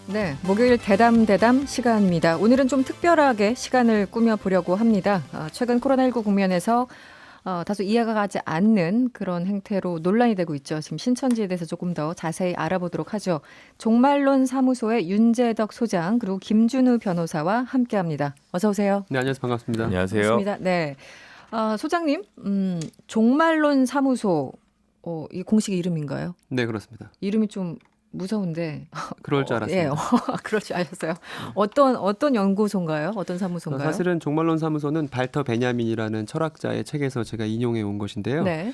네, 목요일 대담 시간입니다. 오늘은 좀 특별하게 시간을 꾸며보려고 합니다. 최근 코로나19 국면에서 다소 이해가 가지 않는 그런 행태로 논란이 되고 있죠. 지금 신천지에 대해서 조금 더 자세히 알아보도록 하죠. 종말론 사무소의 윤재덕 소장 그리고 김준우 변호사와 함께합니다. 어서 오세요. 네, 안녕하세요. 반갑습니다. 안녕하세요. 반갑습니다. 네, 소장님, 종말론 사무소 이 공식 이름인가요? 네, 그렇습니다. 이름이 좀 무서운데. 그럴 줄 알았습니다. 예, 그럴 줄 아셨어요. 어떤 연구소인가요? 어떤 사무소인가요? 사실은 종말론 사무소는 발터 베냐민이라는 철학자의 책에서 제가 인용해 온 것인데요. 네.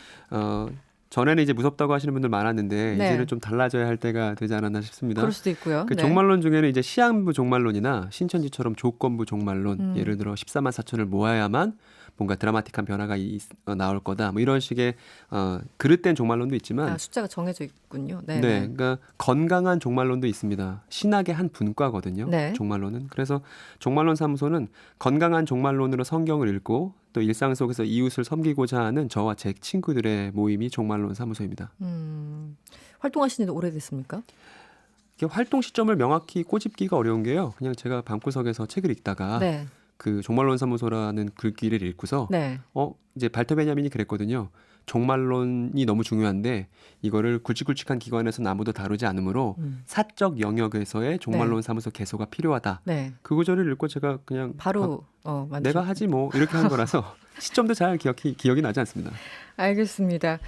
전에는 이제 무섭다고 하시는 분들 많았는데 네. 이제는 좀 달라져야 할 때가 되지 않았나 싶습니다. 그럴 수도 있고요. 그 네. 종말론 중에는 이제 시한부 종말론이나 신천지처럼 조건부 종말론, 예를 들어 14만 4천을 모아야만 뭔가 드라마틱한 변화가 나올 거다. 뭐 이런 식의 그릇된 종말론도 있지만 숫자가 정해져 있군요. 네. 네, 그러니까 건강한 종말론도 있습니다. 신학의 한 분과거든요. 네. 종말론은. 그래서 종말론 사무소는 건강한 종말론으로 성경을 읽고 또 일상 속에서 이웃을 섬기고자 하는 저와 제 친구들의 모임이 종말론 사무소입니다. 활동하신 지도 오래됐습니까? 이게 활동 시점을 명확히 꼬집기가 어려운 게요. 그냥 제가 방구석에서 책을 읽다가 네. 그 종말론 사무소라는 글귀를 읽고서 네. 이제 발터 베냐민이 그랬거든요. 종말론이 너무 중요한데 이거를 굵직굵직한 기관에서 아무도 다루지 않으므로 사적 영역에서의 종말론 사무소 개소가 필요하다. 네. 그 구절을 읽고 제가 그냥 바로 내가 하지 뭐 이렇게 한 거라서 시점도 잘 기억이 나지 않습니다. 알겠습니다.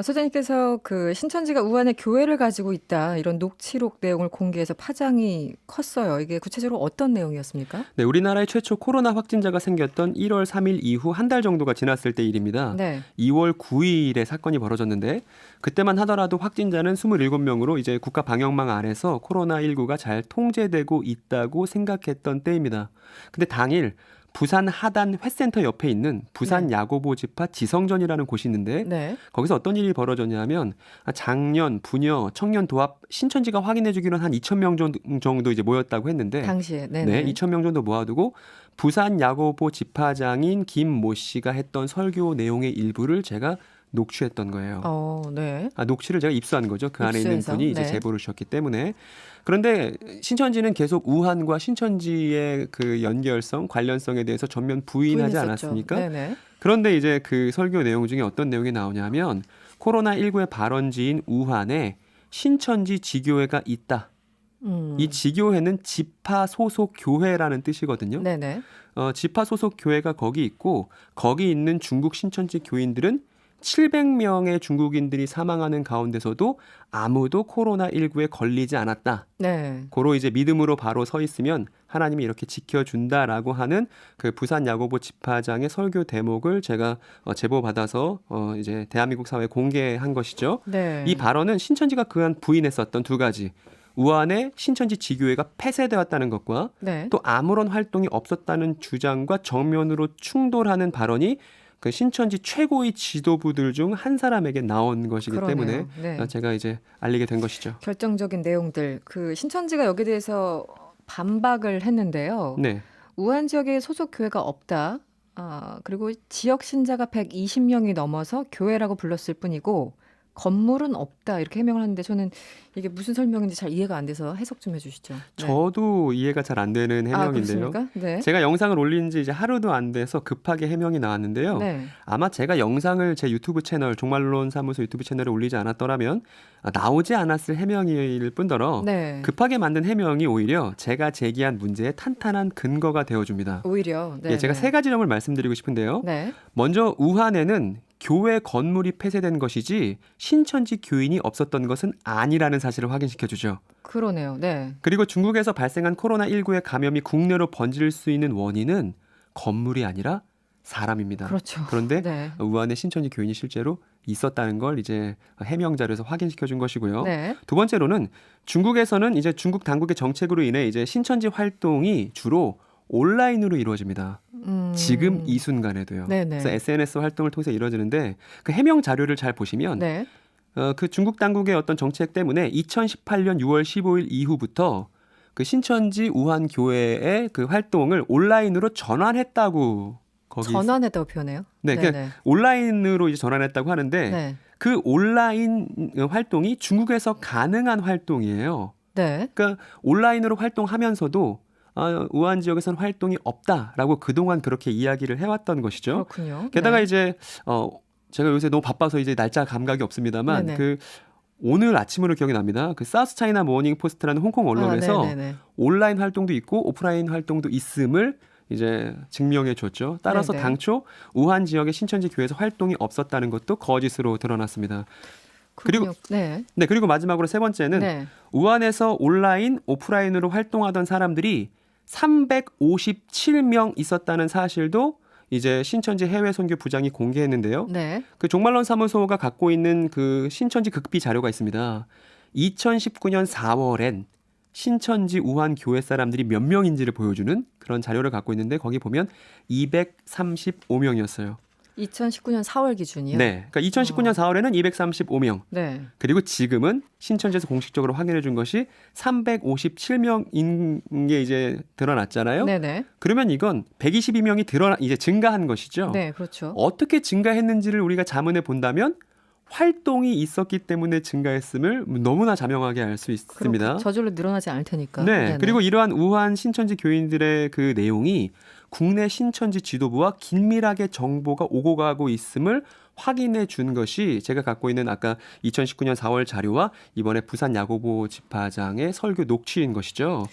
소장님께서 그 신천지가 우한에 교회를 가지고 있다 이런 녹취록 내용을 공개해서 파장이 컸어요. 이게 구체적으로 어떤 내용이었습니까? 네, 우리나라의 최초 코로나 확진자가 생겼던 1월 3일 이후 한 달 정도가 지났을 때 일입니다. 네. 2월 9일에 사건이 벌어졌는데 그때만 하더라도 확진자는 27명으로 이제 국가 방역망 안에서 코로나19가 잘 통제되고 있다고 생각했던 때입니다. 근데 당일 부산 하단 회센터 옆에 있는 부산 야고보 지파 지성전이라는 곳이 있는데 네. 거기서 어떤 일이 벌어졌냐면 장년, 부녀, 청년 도합 신천지가 확인해 주기로는 한 2,000명 정도 이제 모였다고 했는데 당시에. 네, 네네. 2,000명 정도 모아두고 부산 야고보 지파장인 김모 씨가 했던 설교 내용의 일부를 제가 녹취했던 거예요. 네. 녹취를 제가 입수한 거죠. 그 안에 있는 입수해서, 분이 이제 네. 제보를 주셨기 때문에. 그런데 신천지는 계속 우한과 신천지의 그 연결성, 관련성에 대해서 전면 부인하지 부인했었죠. 않았습니까? 네네. 그런데 이제 그 설교 내용 중에 어떤 내용이 나오냐면 코로나19의 발원지인 우한에 신천지 지교회가 있다. 이 지교회는 지파 소속 교회라는 뜻이거든요. 네네. 지파 소속 교회가 거기 있고 거기 있는 중국 신천지 교인들은 700명의 중국인들이 사망하는 가운데서도 아무도 코로나19에 걸리지 않았다. 네. 고로 이제 믿음으로 바로 서 있으면 하나님이 이렇게 지켜준다라고 하는 그 부산 야고보 지파장의 설교 대목을 제가 제보받아서 이제 대한민국 사회에 공개한 것이죠. 네. 이 발언은 신천지가 그간 부인했었던 두 가지. 우한의 신천지 지교회가 폐쇄되었다는 것과 네. 또 아무런 활동이 없었다는 주장과 정면으로 충돌하는 발언이 그 신천지 최고의 지도부들 중 한 사람에게 나온 것이기 그러네요. 때문에 네. 제가 이제 알리게 된 것이죠. 결정적인 내용들. 그 신천지가 여기에 대해서 반박을 했는데요. 네. 우한 지역에 소속 교회가 없다. 그리고 지역 신자가 120명이 넘어서 교회라고 불렀을 뿐이고 건물은 없다 이렇게 해명을 하는데 저는 이게 무슨 설명인지 잘 이해가 안 돼서 해석 좀 해주시죠. 네. 저도 이해가 잘 안 되는 해명인데요. 그렇습니까? 네. 제가 영상을 올린 지 이제 하루도 안 돼서 급하게 해명이 나왔는데요. 네. 아마 제가 영상을 제 유튜브 채널 종말론 사무소 유튜브 채널에 올리지 않았더라면 나오지 않았을 해명일 뿐더러 네. 급하게 만든 해명이 오히려 제가 제기한 문제에 탄탄한 근거가 되어줍니다. 오히려. 네. 제가 세 가지 점을 말씀드리고 싶은데요. 네. 먼저 우한에는 교회 건물이 폐쇄된 것이지 신천지 교인이 없었던 것은 아니라는 사실을 확인시켜 주죠. 그러네요. 네. 그리고 중국에서 발생한 코로나19의 감염이 국내로 번질 수 있는 원인은 건물이 아니라 사람입니다. 그렇죠. 그런데 네. 우한에 신천지 교인이 실제로 있었다는 걸 이제 해명 자료에서 확인시켜 준 것이고요. 네. 두 번째로는 중국에서는 이제 중국 당국의 정책으로 인해 이제 신천지 활동이 주로 온라인으로 이루어집니다. 지금 이 순간에도요. 네네. 그래서 SNS 활동을 통해서 이루어지는데 그 해명 자료를 잘 보시면 네. 그 중국 당국의 어떤 정책 때문에 2018년 6월 15일 이후부터 그 신천지 우한 교회의 그 활동을 온라인으로 전환했다고 거기 전환했다고 표현해요. 네, 네네. 온라인으로 이제 전환했다고 하는데 네. 그 온라인 활동이 중국에서 가능한 활동이에요. 네. 그러니까 온라인으로 활동하면서도 우한 지역에서는 활동이 없다라고 그동안 그렇게 이야기를 해왔던 것이죠. 그렇군요. 게다가 네. 이제 제가 요새 너무 바빠서 이제 날짜 감각이 없습니다만 네네. 그 오늘 아침으로 기억이 납니다. 그 사우스 차이나 모닝 포스트라는 홍콩 언론에서 네네네. 온라인 활동도 있고 오프라인 활동도 있음을 이제 증명해 줬죠. 따라서 네네. 당초 우한 지역의 신천지 교회에서 활동이 없었다는 것도 거짓으로 드러났습니다. 그리고 그렇군요. 네. 네, 그리고 마지막으로 세 번째는 네. 우한에서 온라인, 오프라인으로 활동하던 사람들이 357명 있었다는 사실도 이제 신천지 해외 선교 부장이 공개했는데요. 네. 그 종말론 사무소가 갖고 있는 그 신천지 극비 자료가 있습니다. 2019년 4월엔 신천지 우한 교회 사람들이 몇 명인지를 보여주는 그런 자료를 갖고 있는데 거기 보면 235명이었어요. 2019년 4월 기준이요? 네. 그러니까 2019년 4월에는 235명. 네. 그리고 지금은 신천지에서 공식적으로 확인해 준 것이 357명인 게 이제 드러났잖아요. 네네. 그러면 이건 122명이 이제 증가한 것이죠. 네, 그렇죠. 어떻게 증가했는지를 우리가 자문해 본다면 활동이 있었기 때문에 증가했음을 너무나 자명하게 알 수 있습니다. 그럼 저절로 늘어나지 않을 테니까. 네. 네네. 그리고 이러한 우한 신천지 교인들의 그 내용이 국내 신천지 지도부와 긴밀하게 정보가 오고 가고 있음을 확인해 준 것이 제가 갖고 있는 아까 2019년 4월 자료와 이번에 부산 야고보 집화장의 설교 녹취인 것이죠.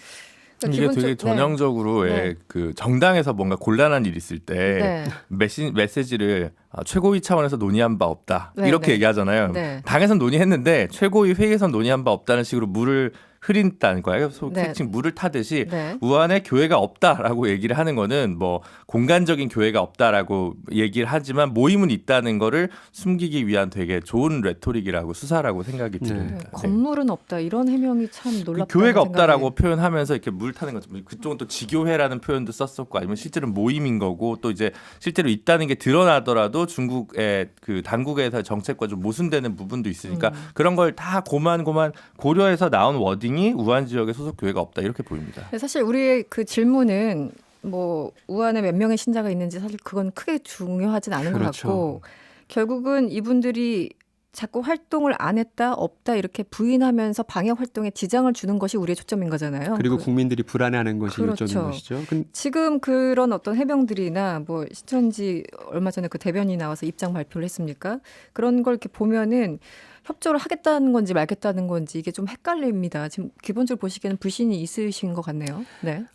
그러니까 이게 되게 기본적- 전형적으로 네. 왜 그 정당에서 뭔가 곤란한 일이 있을 때 네. 메시지를 최고위 차원에서 논의한 바 없다 네, 이렇게 네. 얘기하잖아요. 네. 당에선 논의했는데 최고위 회의에선 논의한 바 없다는 식으로 물을 흐린다는 거예요. 네. 소개팅 물을 타듯이 네. 우한에 교회가 없다라고 얘기를 하는 거는 뭐 공간적인 교회가 없다라고 얘기를 하지만 모임은 있다는 거를 숨기기 위한 되게 좋은 레토릭이라고 수사라고 생각이 네. 듭니다. 네. 건물은 없다 이런 해명이 참 놀랍다. 그 교회가 없다라고 표현하면서 이렇게 물 타는 거죠. 그쪽은 또 지교회라는 표현도 썼었고 아니면 실제로 모임인 거고 또 이제 실제로 있다는 게 드러나더라도 중국의 그 당국에서 정책과 좀 모순되는 부분도 있으니까 그런 걸 다 고만고만 고려해서 나온 워딩이 우한 지역의 소속 교회가 없다 이렇게 보입니다. 사실 우리의 그 질문은 뭐 우한에 몇 명의 신자가 있는지 사실 그건 크게 중요하진 않은 것 그렇죠. 같고 결국은 이분들이 자꾸 활동을 안 했다 없다 이렇게 부인하면서 방역 활동에 지장을 주는 것이 우리의 초점인 거잖아요. 그리고 국민들이 불안해하는 것이 그렇죠. 요점인 것이죠. 지금 그런 어떤 해명들이나 뭐 신천지 얼마 전에 그 대변인이 나와서 입장 발표를 했습니까? 그런 걸 이렇게 보면은 협조를 하겠다는 건지 말겠다는 건지 이게 좀 헷갈립니다. 지금 기본적으로 보시기에는 불신이 있으신 것 같네요. 네.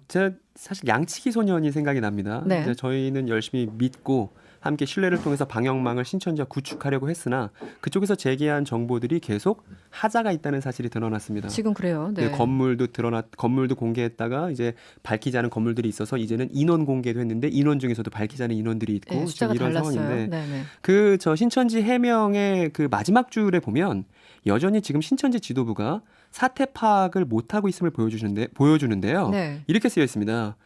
제가 사실 양치기 소년이 생각이 납니다. 네. 이제 저희는 열심히 믿고 함께 신뢰를 통해서 방역망을 신천지와 구축하려고 했으나 그쪽에서 제기한 정보들이 계속 하자가 있다는 사실이 드러났습니다. 지금 그래요. 네. 네, 건물도 공개했다가 이제 밝히지 않은 건물들이 있어서 이제는 인원 공개도 했는데 인원 중에서도 밝히지 않은 인원들이 있고 네, 숫자가 지금 이런 달랐어요. 상황인데 네네. 그 저 신천지 해명의 그 마지막 줄에 보면 여전히 지금 신천지 지도부가 사태 파악을 못하고 있음을 보여주는데요. 네. 이렇게 쓰여 있습니다.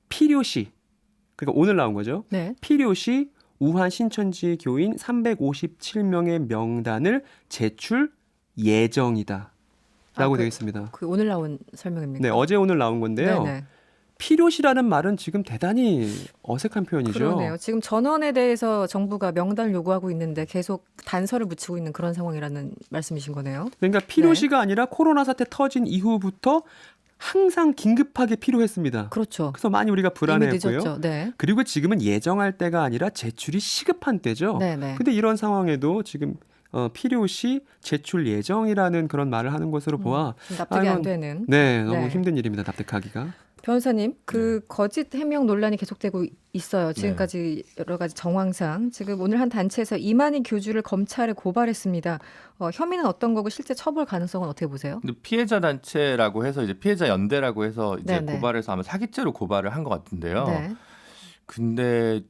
필요시, 그러니까 오늘 나온 거죠. 네. 필요시 우한 신천지 교인 357명의 명단을 제출 예정이다. 라고 되어 있습니다. 그 오늘 나온 설명입니까? 네, 어제 오늘 나온 건데요. 네네. 필요시라는 말은 지금 대단히 어색한 표현이죠. 그러네요. 지금 전원에 대해서 정부가 명단을 요구하고 있는데 계속 단서를 붙이고 있는 그런 상황이라는 말씀이신 거네요. 그러니까 필요시가 아니라 코로나 사태 터진 이후부터 항상 긴급하게 필요했습니다. 그렇죠. 그래서 많이 우리가 이미 불안해했고요. 늦었죠. 네. 그리고 지금은 예정할 때가 아니라 제출이 시급한 때죠. 네네. 근데 이런 상황에도 지금 필요시 제출 예정이라는 그런 말을 하는 것으로 보아 좀 납득이 안 이건 되는. 네, 너무 네. 힘든 일입니다. 납득하기가. 변호사님, 그 거짓 해명 논란이 계속되고 있어요. 지금까지 여러 가지 정황상. 지금 오늘 한 단체에서 이만희 교주를 검찰에 고발했습니다. 혐의는 어떤 거고 실제 처벌 가능성은 어떻게 보세요? 근데 피해자 단체라고 해서 이제 피해자 연대라고 해서 이제 네네. 고발해서 아마 사기죄로 고발을 한 것 같은데요. 네. 근데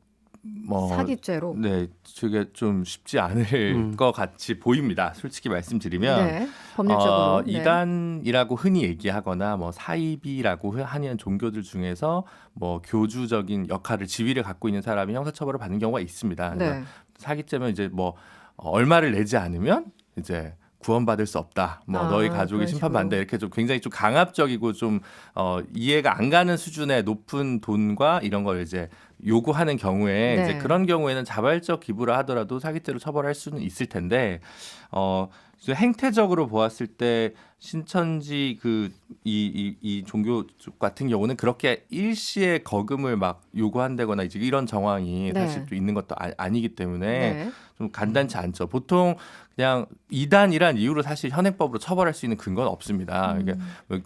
뭐 사기죄로. 네, 그게 좀 쉽지 않을 것 같이 보입니다. 솔직히 말씀드리면 네. 법률적으로. 네. 이단이라고 흔히 얘기하거나 뭐 사이비라고 하는 종교들 중에서 뭐 교주적인 역할을 지위를 갖고 있는 사람이 형사처벌을 받는 경우가 있습니다. 그러니까 네. 사기죄면 이제 뭐 얼마를 내지 않으면 이제 구원받을 수 없다. 뭐 너희 가족이 그런 심판받는다. 식으로. 이렇게 좀 굉장히 좀 강압적이고 좀 이해가 안 가는 수준의 높은 돈과 이런 걸 이제 요구하는 경우에 네. 이제 그런 경우에는 자발적 기부를 하더라도 사기죄로 처벌할 수는 있을 텐데 이제 행태적으로 보았을 때 신천지 이 종교 쪽 같은 경우는 그렇게 일시에 거금을 막 요구한다거나 이제 이런 정황이 네. 사실 또 있는 것도 아니기 때문에 네. 좀 간단치 않죠. 보통 그냥 이단이란 이유로 사실 현행법으로 처벌할 수 있는 근거는 없습니다. 이게 뭐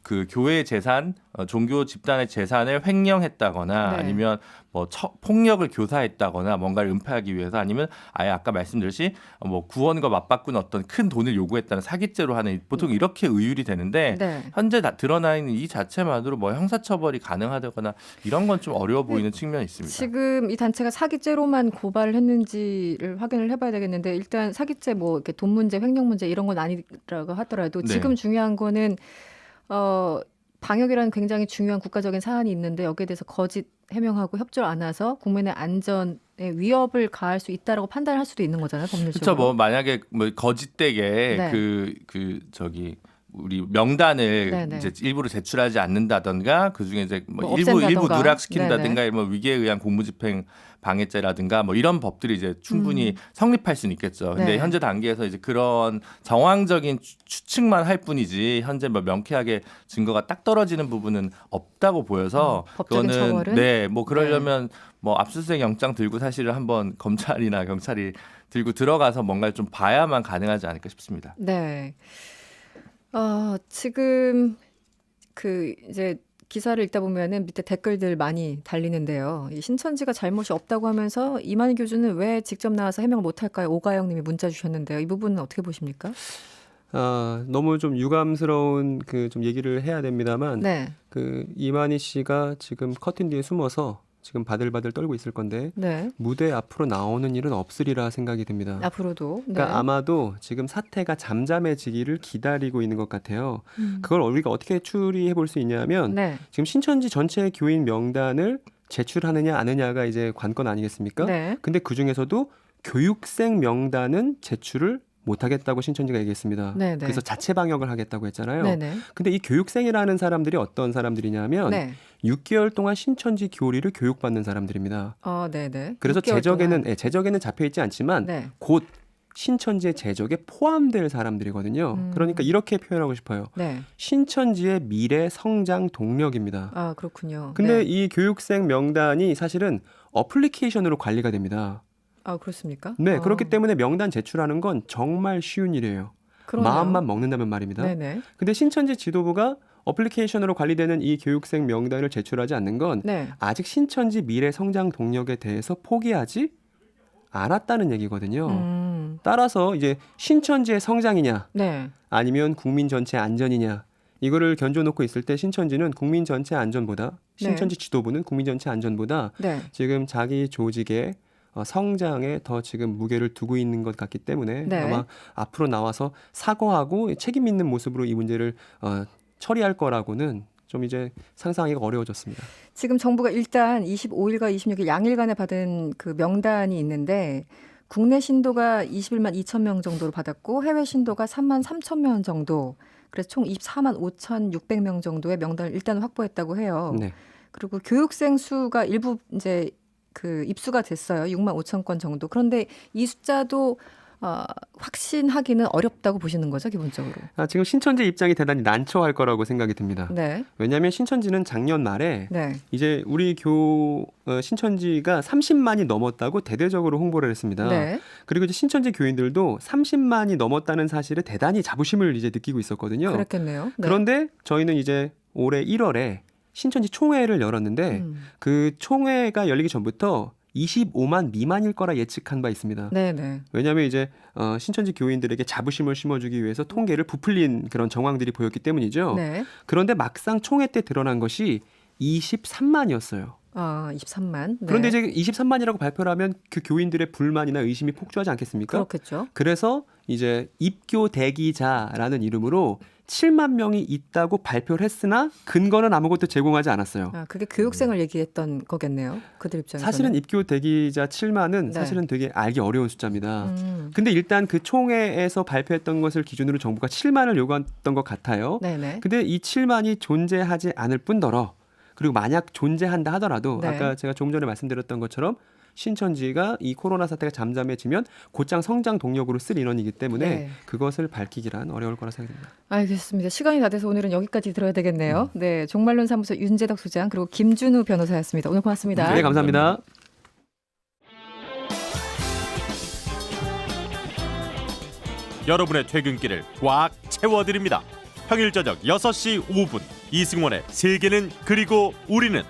그 교회 재산, 종교 집단의 재산을 횡령했다거나 네. 아니면 뭐 폭력을 교사했다거나 뭔가를 은폐하기 위해서 아니면 아예 아까 말씀드렸듯이 뭐 구원과 맞바꾸는 어떤 큰 돈을 요구했다는 사기죄로 하는 보통 이렇게 의율이 되는데 네. 현재 드러나 있는 이 자체만으로 뭐 형사처벌이 가능하다거나 이런 건 좀 어려워 보이는 측면이 있습니다. 지금 이 단체가 사기죄로만 고발을 했는지를 확인을 해봐야 되겠는데 일단 사기죄 뭐 이렇게 돈 문제, 횡령 문제 이런 건 아니라고 하더라도 네. 지금 중요한 거는 방역이라는 굉장히 중요한 국가적인 사안이 있는데 여기에 대해서 거짓 해명하고 협조를 안 해서 국민의 안전에 위협을 가할 수 있다라고 판단할 수도 있는 거잖아요, 법률적으로. 그렇죠. 뭐 만약에 뭐 거짓되게 네. 우리 명단을 네네. 이제 일부러 제출하지 않는다던가 그중에 이제 뭐 뭐 일부 없앤다던가. 누락시킨다든가 뭐 위계에 의한 공무집행 방해죄라든가 뭐 이런 법들이 이제 충분히 성립할 수는 있겠죠. 근데 네. 현재 단계에서 이제 그런 정황적인 추측만 할 뿐이지 현재 뭐 명쾌하게 증거가 딱 떨어지는 부분은 없다고 보여서 법적인 그거는 처벌은? 네, 뭐 그러려면 뭐 압수수색 영장 들고 사실은 한번 검찰이나 경찰이 들고 들어가서 뭔가를 좀 봐야만 가능하지 않을까 싶습니다. 네. 지금 이제 기사를 읽다 보면은 밑에 댓글들 많이 달리는데요. 이 신천지가 잘못이 없다고 하면서 이만희 교주는 왜 직접 나와서 해명을 못할까요? 오가영 님이 문자 주셨는데요. 이 부분은 어떻게 보십니까? 너무 좀 유감스러운 좀 얘기를 해야 됩니다만 네. 이만희 씨가 지금 커튼 뒤에 숨어서 지금 바들바들 떨고 있을 건데 네. 무대 앞으로 나오는 일은 없으리라 생각이 듭니다. 앞으로도. 네. 그러니까 아마도 지금 사태가 잠잠해지기를 기다리고 있는 것 같아요. 그걸 우리가 어떻게 추리해 볼 수 있냐면 네. 지금 신천지 전체 교인 명단을 제출하느냐 안 하느냐가 이제 관건 아니겠습니까? 네. 근데 그 중에서도 교육생 명단은 제출을 못하겠다고 신천지가 얘기했습니다. 네네. 그래서 자체 방역을 하겠다고 했잖아요. 네네. 근데 이 교육생이라는 사람들이 어떤 사람들이냐면 네. 6개월 동안 신천지 교리를 교육받는 사람들입니다. 네네. 그래서 6개월 제적에는 동안. 제적에는 잡혀 있지 않지만 네. 곧 신천지의 제적에 포함될 사람들이거든요. 그러니까 이렇게 표현하고 싶어요. 네. 신천지의 미래 성장 동력입니다. 그렇군요. 근데 네. 이 교육생 명단이 사실은 어플리케이션으로 관리가 됩니다. 그렇습니까? 네, 그렇기 때문에 명단 제출하는 건 정말 쉬운 일이에요. 그러네요. 마음만 먹는다면 말입니다. 네네. 근데 신천지 지도부가 어플리케이션으로 관리되는 이 교육생 명단을 제출하지 않는 건 네. 아직 신천지 미래 성장 동력에 대해서 포기하지 않았다는 얘기거든요. 따라서 이제 신천지의 성장이냐 네. 아니면 국민 전체 안전이냐 이거를 견줘놓고 있을 때 신천지는 국민 전체 안전보다 신천지 지도부는 국민 전체 안전보다 네. 지금 자기 조직의 성장에 더 지금 무게를 두고 있는 것 같기 때문에 네. 아마 앞으로 나와서 사과하고 책임 있는 모습으로 이 문제를 처리할 거라고는 좀 이제 상상하기가 어려워졌습니다. 지금 정부가 일단 25일과 26일 양일간에 받은 그 명단이 있는데 국내 신도가 21만 2천 명 정도로 받았고 해외 신도가 3만 3천 명 정도. 그래서 총 24만 5,600명 정도의 명단을 일단 확보했다고 해요. 네. 그리고 교육생 수가 일부 이제 입수가 됐어요. 6만 5천 건 정도. 그런데 이 숫자도 확신하기는 어렵다고 보시는 거죠, 기본적으로. 지금 신천지 입장이 대단히 난처할 거라고 생각이 듭니다. 네. 왜냐하면 신천지는 작년 말에 네. 이제 우리 신천지가 30만이 넘었다고 대대적으로 홍보를 했습니다. 네. 그리고 이제 신천지 교인들도 30만이 넘었다는 사실에 대단히 자부심을 이제 느끼고 있었거든요. 그렇겠네요. 네. 그런데 저희는 이제 올해 1월에 신천지 총회를 열었는데 그 총회가 열리기 전부터 25만 미만일 거라 예측한 바 있습니다. 네네. 왜냐하면 이제 신천지 교인들에게 자부심을 심어주기 위해서 통계를 부풀린 그런 정황들이 보였기 때문이죠. 네. 그런데 막상 총회 때 드러난 것이 23만이었어요. 23만. 네. 그런데 이제 23만이라고 발표를 하면 그 교인들의 불만이나 의심이 폭주하지 않겠습니까? 그렇겠죠. 그래서 이제 입교 대기자라는 이름으로 7만 명이 있다고 발표를 했으나 근거는 아무것도 제공하지 않았어요. 그게 교육생을 얘기했던 거겠네요. 그들 입장에서는. 사실은 입교 대기자 7만은 네. 사실은 되게 알기 어려운 숫자입니다. 근데 일단 그 총회에서 발표했던 것을 기준으로 정부가 7만을 요구했던 것 같아요. 네네. 근데 이 7만이 존재하지 않을 뿐더러 그리고 만약 존재한다 하더라도 네. 아까 제가 조금 전에 말씀드렸던 것처럼 신천지가 이 코로나 사태가 잠잠해지면 곧장 성장 동력으로 쓸 인원이기 때문에 네. 그것을 밝히기란 어려울 거라 생각됩니다. 알겠습니다. 시간이 다 돼서 오늘은 여기까지 들어야 되겠네요. 네, 종말론 사무소 윤재덕 소장 그리고 김준우 변호사였습니다. 오늘 고맙습니다. 네, 감사합니다. 여러분의 퇴근길을 꽉 채워드립니다. 평일 저녁 6시 5분 이승원의 세계는 그리고 우리는